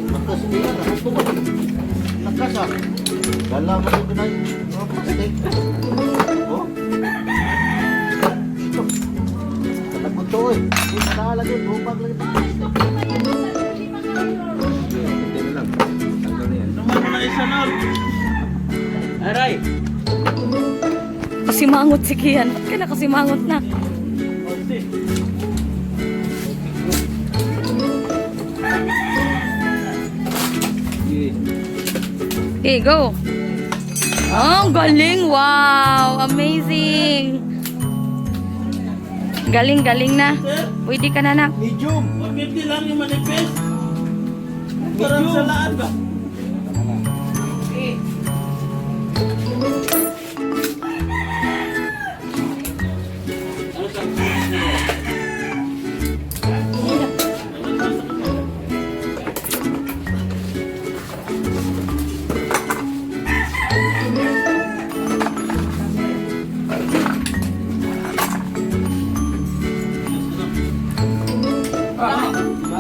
Lakas nila, lakas ah. Dala mo ito na yung mga plastic. Oh. Ito. Talagot to eh. Hindi na nakalagay. Bupag lang ito. Hindi na lang. Tanggal na yan. Naman mo na isa na. Aray. Kasimangot si Kian. Ba't ka na kasimangot na? Okay, go. Oh, galing. Wow, amazing. Galing na. Pwede ka na, nak. Medium. 150 lang yung manifest. Parang salaan ba?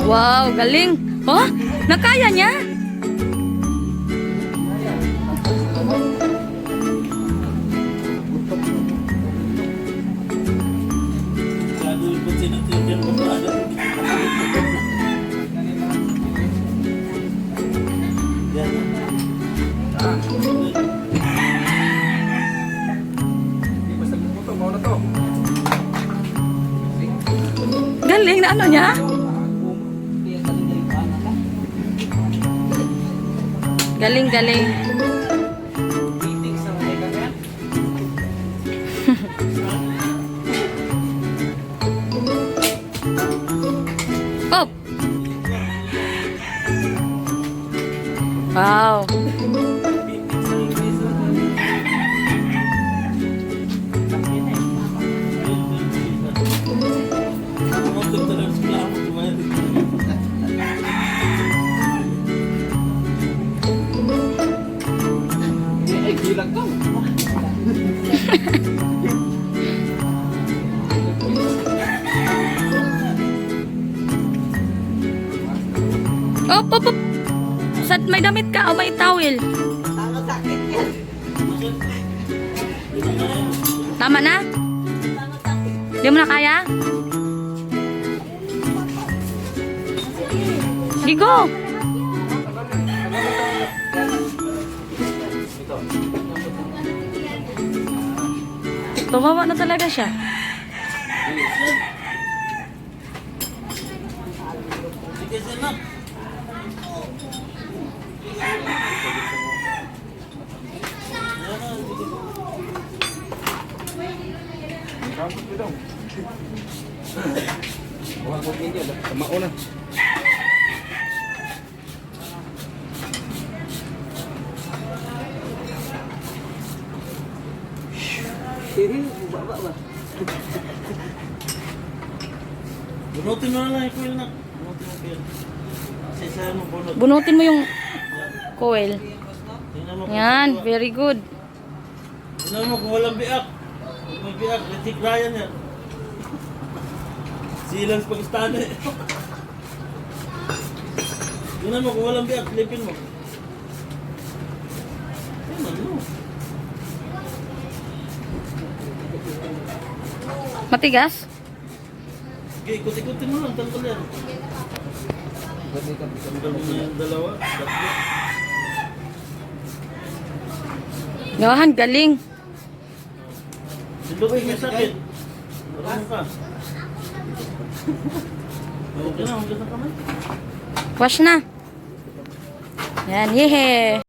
Wow, galing. Oh, nakaya niya. Galing na ano niya? Galing. Up. Wow. Hilang ka. Op. Sat may damit ka o may towel? Tama na? Di mo na kaya? Sige, go! Tumawa na talaga siya. Mauna. Baba ba? Bunutin mo na lang yung coil na. Bunutin mo coil. Sisahan mo bunot. Bunutin mo yung coil. Tingnan mo. Yan, very good. Tingnan mo kung walang biak. Kung may biak, Ritik Ryan yan. Silang sa Pakistan eh. Tingnan mo kung walang biak, flipin mo. Tingnan mo. Matigas? Okay, ikot-ikotin mo lang, tanggal yan. Tanggal mo na yung dalawa, tatlo. Gawahan, galing. Sindukin may sakit. Marunong ka. Okay na, huwag na kamay. Wash na. Yan, yehe.